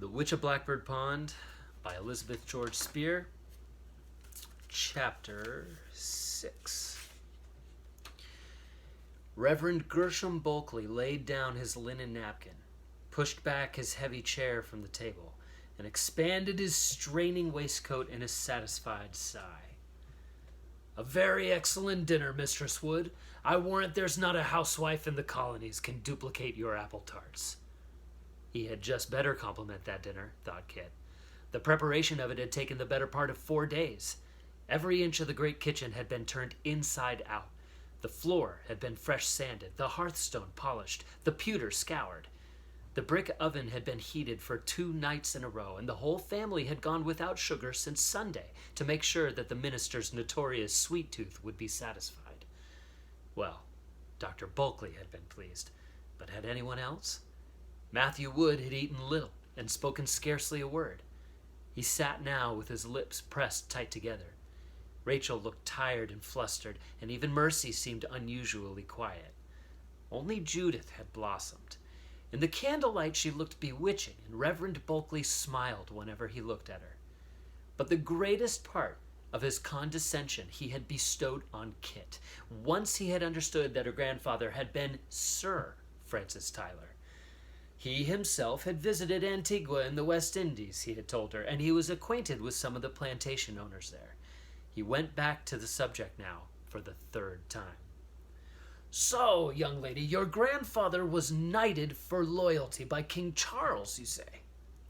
The Witch of Blackbird Pond by Elizabeth George Spear, Chapter 6. Reverend Gershom Bulkley laid down his linen napkin, pushed back his heavy chair from the table, and expanded his straining waistcoat in a satisfied sigh. "A very excellent dinner, Mistress Wood. I warrant there's not a housewife in the colonies can duplicate your apple tarts." He had just better compliment that dinner, thought Kit. The preparation of it had taken the better part of 4 days. Every inch of the great kitchen had been turned inside out. The floor had been fresh sanded, the hearthstone polished, the pewter scoured. The brick oven had been heated for 2 nights in a row, and the whole family had gone without sugar since Sunday to make sure that the minister's notorious sweet tooth would be satisfied. Well, Dr. Bulkley had been pleased, but had anyone else? Matthew Wood had eaten little and spoken scarcely a word. He sat now with his lips pressed tight together. Rachel looked tired and flustered, and even Mercy seemed unusually quiet. Only Judith had blossomed. In the candlelight she looked bewitching, and Reverend Bulkley smiled whenever he looked at her. But the greatest part of his condescension he had bestowed on Kit, once he had understood that her grandfather had been Sir Francis Tyler. He himself had visited Antigua in the West Indies, he had told her, and he was acquainted with some of the plantation owners there. He went back to the subject now for the 3rd time. "So, young lady, your grandfather was knighted for loyalty by King Charles, you say?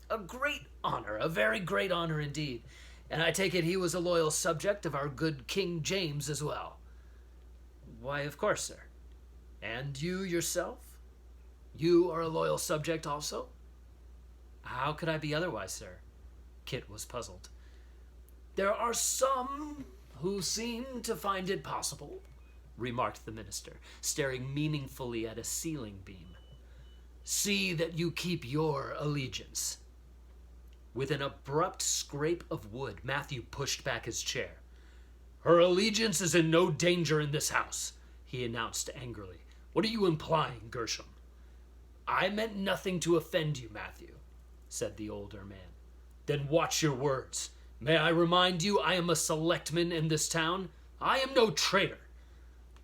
A great honor, a very great honor indeed. And I take it he was a loyal subject of our good King James as well." "Why, of course, sir." "And you yourself? You are a loyal subject also?" "How could I be otherwise, sir?" Kit was puzzled. "There are some who seem to find it possible," remarked the minister, staring meaningfully at a ceiling beam. "See that you keep your allegiance." With an abrupt scrape of wood, Matthew pushed back his chair. "Her allegiance is in no danger in this house," he announced angrily. "What are you implying, Gershom?" "I meant nothing to offend you, Matthew," said the older man. "Then watch your words. May I remind you I am a selectman in this town? I am no traitor."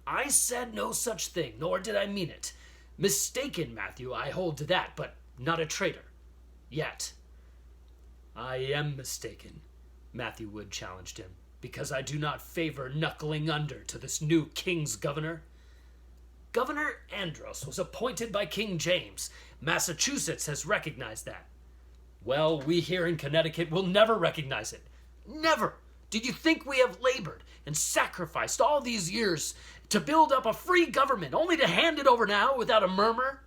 "I said no such thing, nor did I mean it. Mistaken, Matthew, I hold to that, but not a traitor. Yet." "I am mistaken," Matthew Wood challenged him, "because I do not favor knuckling under to this new king's governor." "Governor Andros was appointed by King James. Massachusetts has recognized that." "Well, we here in Connecticut will never recognize it." "Never! Do you think we have labored and sacrificed all these years to build up a free government only to hand it over now without a murmur?"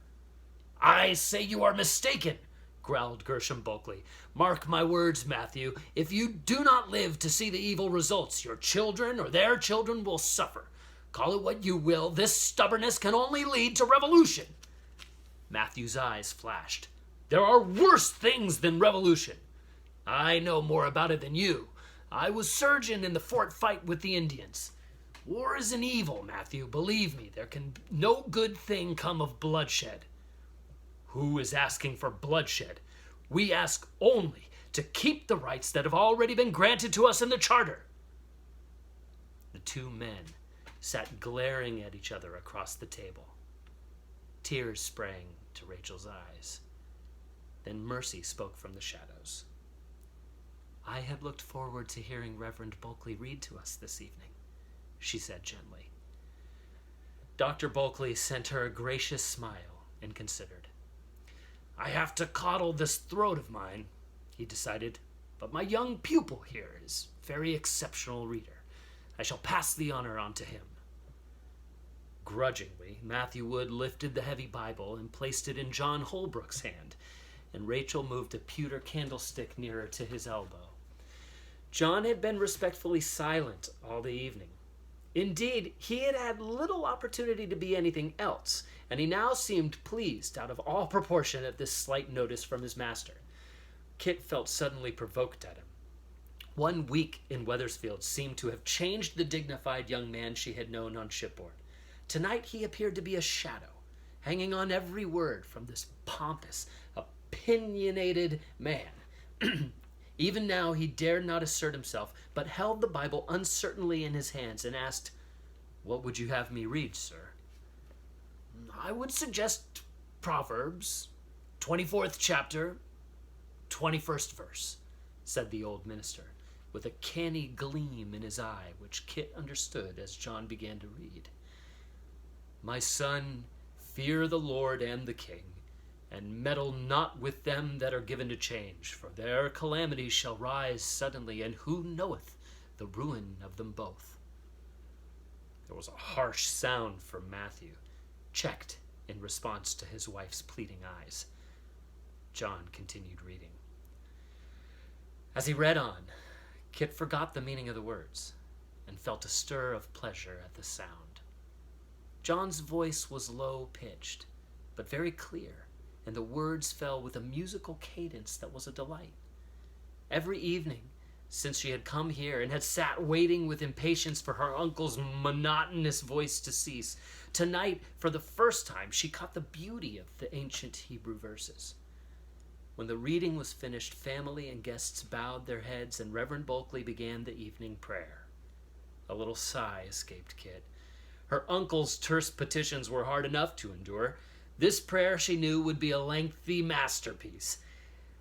"I say you are mistaken," growled Gershom Bulkley. "Mark my words, Matthew. If you do not live to see the evil results, your children or their children will suffer. Call it what you will, this stubbornness can only lead to revolution." Matthew's eyes flashed. "There are worse things than revolution." "I know more about it than you. I was surgeon in the fort fight with the Indians. War is an evil, Matthew. Believe me, there can no good thing come of bloodshed." "Who is asking for bloodshed? We ask only to keep the rights that have already been granted to us in the Charter." The 2 men sat glaring at each other across the table. Tears sprang to Rachel's eyes. Then Mercy spoke from the shadows. "I had looked forward to hearing Reverend Bulkley read to us this evening," she said gently. Dr. Bulkley sent her a gracious smile and considered. "I have to coddle this throat of mine," he decided, "but my young pupil here is a very exceptional reader. I shall pass the honor on to him." Grudgingly, Matthew Wood lifted the heavy Bible and placed it in John Holbrook's hand, and Rachel moved a pewter candlestick nearer to his elbow. John had been respectfully silent all the evening. Indeed, he had had little opportunity to be anything else, and he now seemed pleased out of all proportion at this slight notice from his master. Kit felt suddenly provoked at him. 1 week in Wethersfield seemed to have changed the dignified young man she had known on shipboard. Tonight he appeared to be a shadow, hanging on every word from this pompous, opinionated man. Even now he dared not assert himself, but held the Bible uncertainly in his hands and asked, "What would you have me read, sir?" "I would suggest Proverbs, 24th chapter, 21st verse," said the old minister, with a canny gleam in his eye, which Kit understood as John began to read. "My son, fear the Lord and the king, and meddle not with them that are given to change, for their calamity shall rise suddenly, and who knoweth the ruin of them both?" There was a harsh sound from Matthew, checked in response to his wife's pleading eyes. John continued reading. As he read on, Kit forgot the meaning of the words and felt a stir of pleasure at the sound. John's voice was low-pitched, but very clear, and the words fell with a musical cadence that was a delight. Every evening, since she had come here and had sat waiting with impatience for her uncle's monotonous voice to cease, tonight, for the first time, she caught the beauty of the ancient Hebrew verses. When the reading was finished, family and guests bowed their heads, and Reverend Bulkley began the evening prayer. A little sigh escaped Kit. Her uncle's terse petitions were hard enough to endure. This prayer, she knew, would be a lengthy masterpiece.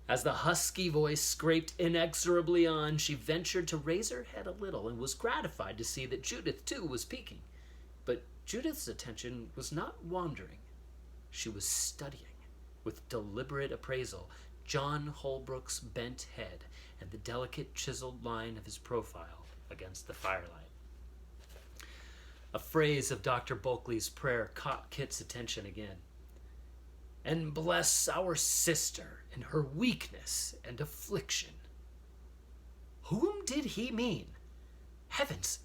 As the husky voice scraped inexorably on, she ventured to raise her head a little and was gratified to see that Judith, too, was peeking. But Judith's attention was not wandering. She was studying, with deliberate appraisal, John Holbrook's bent head and the delicate chiseled line of his profile against the firelight. A phrase of Dr. Bulkley's prayer caught Kit's attention again. "And bless our sister in her weakness and affliction." Whom did he mean? Heavens!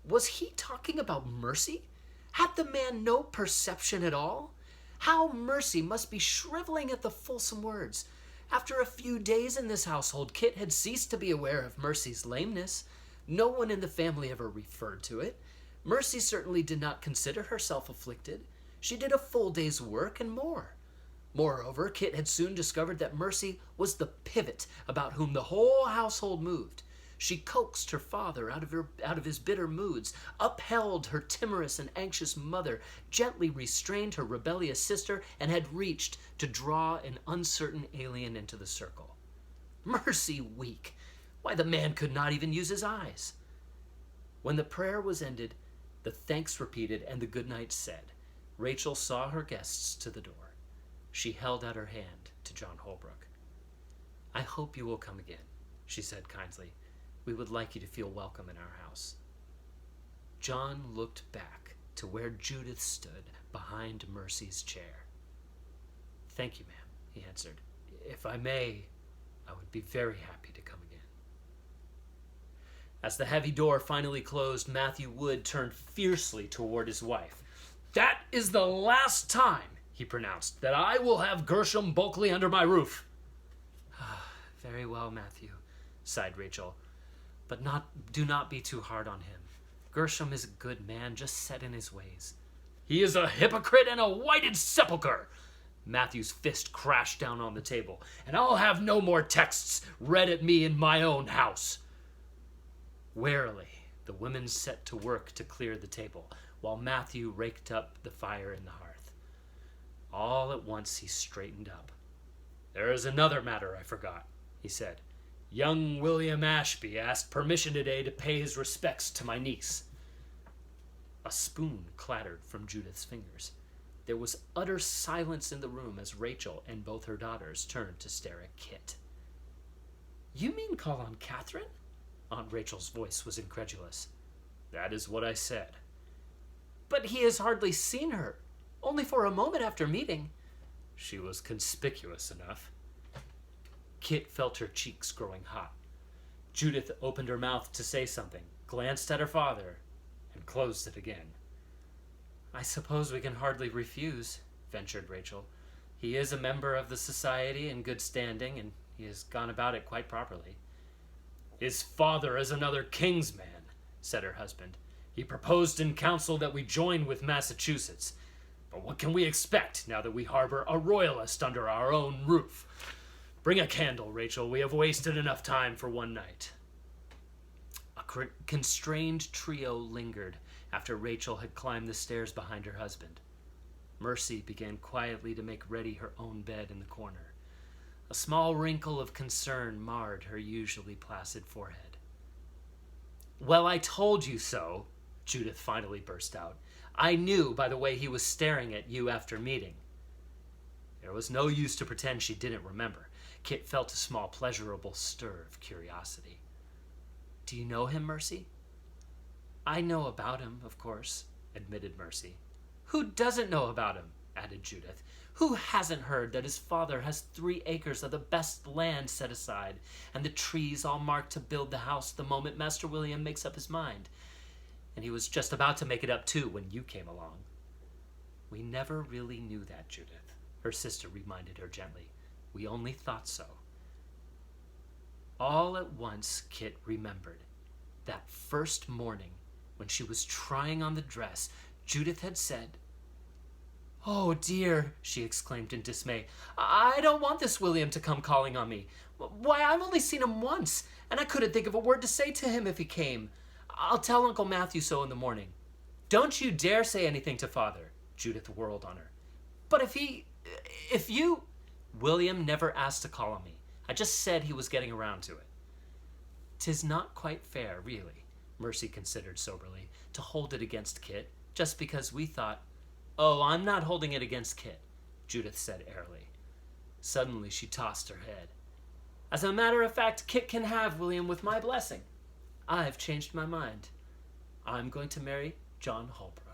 Was he talking about Mercy? Had the man no perception at all? How Mercy must be shriveling at the fulsome words. After a few days in this household, Kit had ceased to be aware of Mercy's lameness. No one in the family ever referred to it. Mercy certainly did not consider herself afflicted. She did a full day's work and more. Moreover, Kit had soon discovered that Mercy was the pivot about whom the whole household moved. She coaxed her father out of his bitter moods, upheld her timorous and anxious mother, gently restrained her rebellious sister, and had reached to draw an uncertain alien into the circle. Mercy weak! Why, the man could not even use his eyes. When the prayer was ended, the thanks repeated, and the good night said, Rachel saw her guests to the door. She held out her hand to John Holbrook. "I hope you will come again," she said kindly. "We would like you to feel welcome in our house." John looked back to where Judith stood behind Mercy's chair. "Thank you, ma'am," he answered. "If I may, I would be very happy to come again." As the heavy door finally closed, Matthew Wood turned fiercely toward his wife. "That is the last time," he pronounced, "that I will have Gershom Bulkley under my roof." "Very well, Matthew," sighed Rachel. "But do not be too hard on him. Gershom is a good man, just set in his ways." "He is a hypocrite and a whited sepulchre!" Matthew's fist crashed down on the table. "And I'll have no more texts read at me in my own house." Warily, the women set to work to clear the table, while Matthew raked up the fire in the hearth. All at once he straightened up. "There is another matter I forgot," he said. "Young William Ashby asked permission today to pay his respects to my niece." A spoon clattered from Judith's fingers. There was utter silence in the room as Rachel and both her daughters turned to stare at Kit. "You mean call on Catherine?" Aunt Rachel's voice was incredulous. "That is what I said." "But he has hardly seen her, only for a moment after meeting." "She was conspicuous enough." Kit felt her cheeks growing hot. Judith opened her mouth to say something, glanced at her father, and closed it again. "I suppose we can hardly refuse," ventured Rachel. "He is a member of the society in good standing, and he has gone about it quite properly." "His father is another king's man," said her husband. "He proposed in council that we join with Massachusetts. But what can we expect now that we harbor a royalist under our own roof? Bring a candle, Rachel. We have wasted enough time for one night. A constrained trio lingered after Rachel had climbed the stairs behind her husband. Mercy began quietly to make ready her own bed in the corner. A small wrinkle of concern marred her usually placid forehead. "Well, I told you so," Judith finally burst out. "I knew by the way he was staring at you after meeting." There was no use to pretend she didn't remember. Kit felt a small pleasurable stir of curiosity. "Do you know him, Mercy?" "I know about him, of course," admitted Mercy. "Who doesn't know about him?" added Judith. "Who hasn't heard that his father has 3 acres of the best land set aside, and the trees all marked to build the house the moment Master William makes up his mind? And he was just about to make it up, too, when you came along." "We never really knew that, Judith," her sister reminded her gently. "We only thought so." All at once, Kit remembered. That first morning, when she was trying on the dress, Judith had said, "Oh, dear," she exclaimed in dismay, "I don't want this William to come calling on me. Why, I've only seen him once, and I couldn't think of a word to say to him if he came. I'll tell Uncle Matthew so in the morning." "Don't you dare say anything to Father," Judith whirled on her. "But if you... William never asked to call on me. I just said he was getting around to it." "'Tis not quite fair, really," Mercy considered soberly, "to hold it against Kit, just because we thought..." "Oh, I'm not holding it against Kit," Judith said airily. Suddenly she tossed her head. "As a matter of fact, Kit can have William with my blessing. I've changed my mind. I'm going to marry John Holbrook."